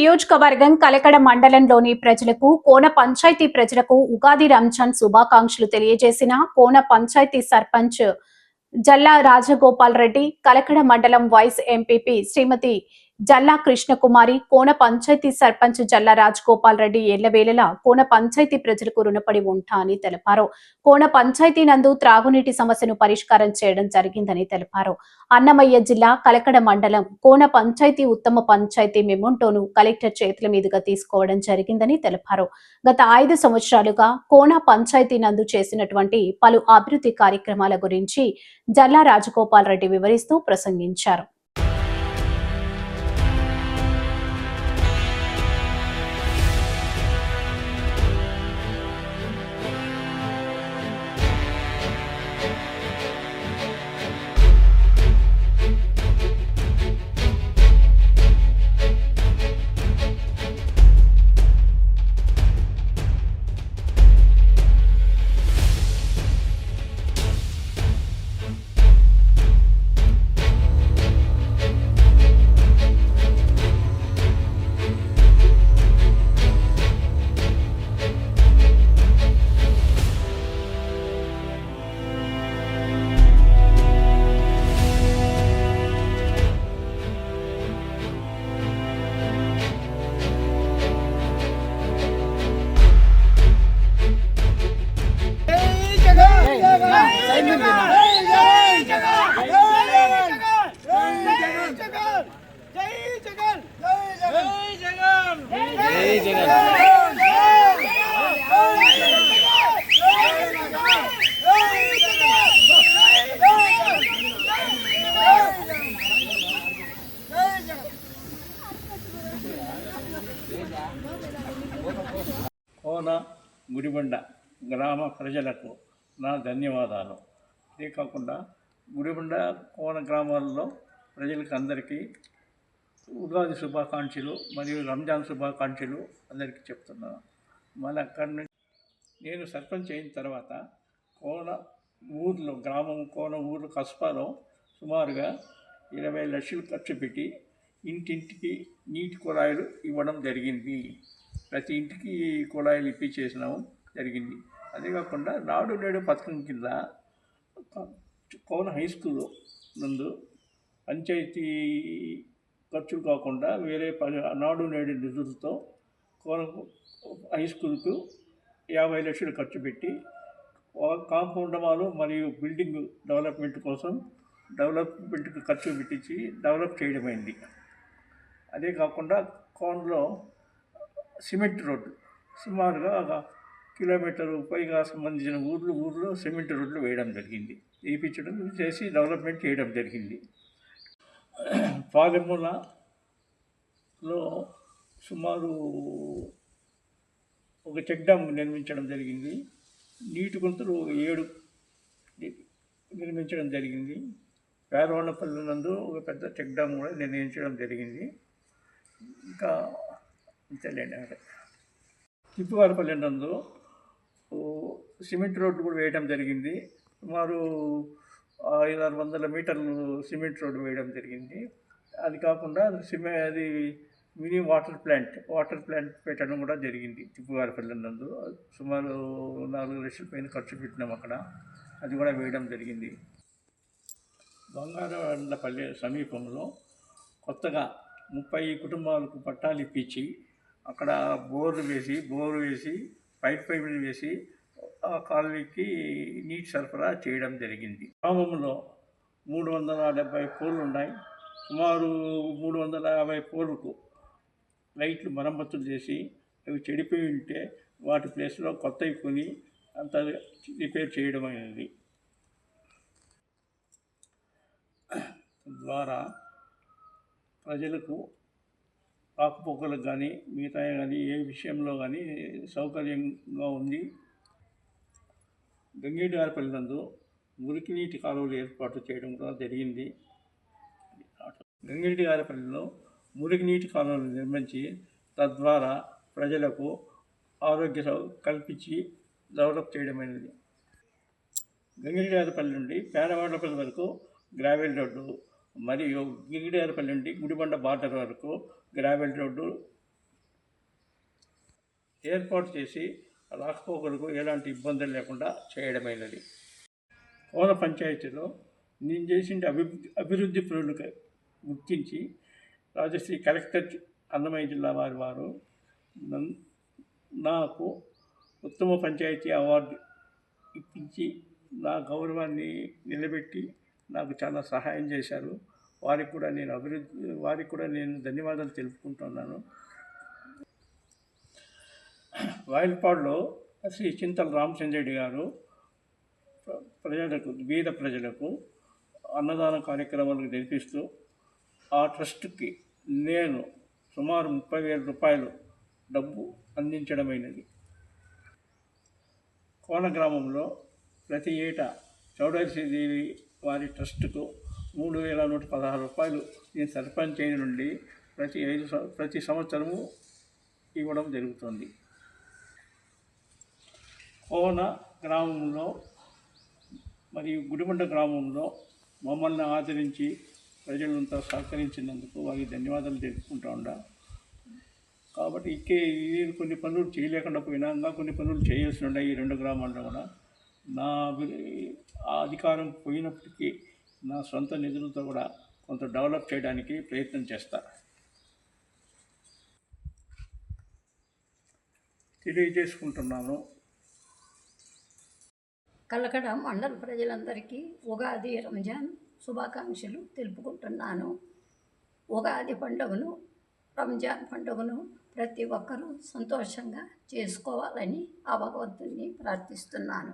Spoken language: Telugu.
నియోజకవర్గం కలకడ మండలంలోని ప్రజలకు కోన పంచాయతీ ప్రజలకు ఉగాది రంజాన్ శుభాకాంక్షలు తెలియజేసిన కోన పంచాయతీ సర్పంచ్ జల్లా రాజగోపాల్ రెడ్డి, కలకడ మండలం వైస్ ఎంపీపీ శ్రీమతి జల్లా కృష్ణకుమారి, కోన పంచాయతీ సర్పంచ్ జల్లా రాజగోపాల్ రెడ్డి ఎల్లవేళలా కోన పంచాయతీ ప్రజలకు రుణపడి ఉంటా అని తెలిపారు. కోన పంచాయతీ నందు త్రాగునీటి సమస్యను పరిష్కారం చేయడం జరిగిందని తెలిపారు. అన్నమయ్య జిల్లా కలకడ మండలం కోన పంచాయతీ ఉత్తమ పంచాయతీ మెమోంటోను కలెక్టర్ చేతుల మీదుగా తీసుకోవడం జరిగిందని తెలిపారు. గత 5 సంవత్సరాలుగా కోన పంచాయతీ నందు చేసినటువంటి పలు అభివృద్ధి కార్యక్రమాల గురించి జల్లా రాజగోపాల్ రెడ్డి వివరిస్తూ ప్రసంగించారు. కోన గుడిబండ గ్రామ ప్రజలకు నా ధన్యవాదాలు. ఇదే కాకుండా గుడిబండ కోన గ్రామాల్లో ప్రజలకు అందరికీ ఉగాది శుభాకాంక్షలు మరియు రంజాన్ శుభాకాంక్షలు అందరికీ చెప్తున్నాను. మళ్ళీ అక్కడి నుంచి నేను సర్పంచ్ అయిన తర్వాత కోన ఊర్లో కోన ఊర్లో కస్బాలో సుమారుగా 20 లక్షలు ఖర్చు పెట్టి ఇంటింటికి నీటి కుళాయిలు ఇవ్వడం జరిగింది. ప్రతి ఇంటికి కుళాయిలు ఇప్పించేసినాము జరిగింది. అదే కాకుండా నాడు నేడు పథకం కింద కోన హై స్కూల్ నందు పంచాయతీ ఖర్చులు కాకుండా వేరే నాడు నేడు నిధులతో కోన హై స్కూల్కు 50 లక్షలు ఖర్చు పెట్టి కాంపౌండ్ వాల్ మరియు బిల్డింగ్ డెవలప్మెంట్కి ఖర్చు పెట్టించి డెవలప్ చేయడమైంది. అదే కాకుండా కోనలో సిమెంట్ రోడ్డు సుమారుగా 1 కిలోమీటర్ పైగా సంబంధించిన ఊర్లో సిమెంట్ రోడ్లు వేయడం జరిగింది. వేయించడం చేసి డెవలప్మెంట్ చేయడం జరిగింది. పాలెములలో సుమారు ఒక చెక్ డ్యామ్ నిర్మించడం జరిగింది. నీటి గుంతలు 7 నిర్మించడం జరిగింది. పేరవాళ్ళపల్లి నందు ఒక పెద్ద చెక్ డ్యామ్ కూడా నిర్మించడం జరిగింది. ఇంకా ఇంతేలేండి. తిప్పువారిపల్లి నందు సిమెంట్ రోడ్డు కూడా వేయడం జరిగింది. సుమారు 500-600 మీటర్లు సిమెంట్ రోడ్డు వేయడం జరిగింది. అది కాకుండా అది మినీ వాటర్ ప్లాంట్ పెట్టడం కూడా జరిగింది. తిప్పువారిపల్లి నందు సుమారు 4 లక్షల పైన ఖర్చు పెట్టినాం అక్కడ. అది కూడా వేయడం జరిగింది. బంగారపల్లి సమీపంలో కొత్తగా 30 కుటుంబాలకు పట్టాలు ఇప్పించి అక్కడ బోరు వేసి పైపులు వేసి ఆ కాలనీకి నీటి సరఫరా చేయడం జరిగింది. గ్రామంలో 370 పోల్లు ఉన్నాయి. సుమారు 350 పోల్లకు లైట్లు మరమ్మతులు చేసి అవి చెడిపోయి ఉంటే వాటి ప్లేస్లో కొత్తవి కొని అంత రిపేర్ చేయడం అనేది ద్వారా ప్రజలకు రాకపోకలకు కానీ మిగతా కానీ ఏ విషయంలో కానీ సౌకర్యంగా ఉంది. గంగేటివారిపల్లి నందు మురికి నీటి కాలువలు ఏర్పాటు చేయడం కూడా జరిగింది. గంగేటివారిపల్లిలో మురికి నీటి కాలువలు నిర్మించి తద్వారా ప్రజలకు ఆరోగ్య కల్పించి డెవలప్ చేయడమైనది. గంగిడియారపల్లి నుండి పేరవాడపల్లి వరకు గ్రావెల్ రోడ్డు మరియు గిరిగిడియారపల్లి నుండి గుడిబండ బార్డర్ వరకు గ్రావెల్ రోడ్డు ఏర్పాటు చేసి రాకపోకలకు ఎలాంటి ఇబ్బందులు లేకుండా చేయడమైనది. కోన పంచాయతీలో నేను చేసిన అభివృద్ధి పనులకు గుర్తించి రాజశ్రీ కలెక్టర్ అన్నమయ్య జిల్లా వారు నాకు ఉత్తమ పంచాయతీ అవార్డు ఇప్పించి నా గౌరవాన్ని నిలబెట్టి నాకు చాలా సహాయం చేశారు. వారికి కూడా నేను ధన్యవాదాలు తెలుపుకుంటున్నాను. వాయిల్పాడులో శ్రీ చింతల రామచంద్రెడ్డి గారు బీద ప్రజలకు అన్నదాన కార్యక్రమాలకు జరిపిస్తూ ఆ ట్రస్ట్కి నేను సుమారు 30,000 రూపాయలు డబ్బు అందించడమైనది. కోన గ్రామంలో ప్రతి ఏటా చౌడశ్రీదేవి వారి ట్రస్టుకు 3,116 రూపాయలు నేను సర్పంచ్ అయిన నుండి ప్రతి సంవత్సరము ఇవ్వడం జరుగుతుంది. కోన గ్రామంలో మరియు గుడిబండ గ్రామంలో మమ్మల్ని ఆదరించి ప్రజలంతా సహకరించినందుకు వారికి ధన్యవాదాలు తెలుపుకుంటా ఉండా. కాబట్టి కొన్ని పనులు చేయలేకుండా పోయినా ఇంకా కొన్ని పనులు చేయాల్సి ఉన్నాయి. ఈ 2 గ్రామాల్లో కూడా ఆ అధికారం పోయినప్పటికీ నా సొంత నిధులతో కూడా కొంత డెవలప్ చేయడానికి ప్రయత్నం చేస్తా. తెలియజేసుకుంటున్నాను. కలకడ మండల ప్రజలందరికీ ఉగాది, రంజాన్ శుభాకాంక్షలు తెలుపుకుంటున్నాను. ఉగాది పండుగను, రంజాన్ పండుగను ప్రతి ఒక్కరూ సంతోషంగా చేసుకోవాలని ఆ భగవంతుని ప్రార్థిస్తున్నాను.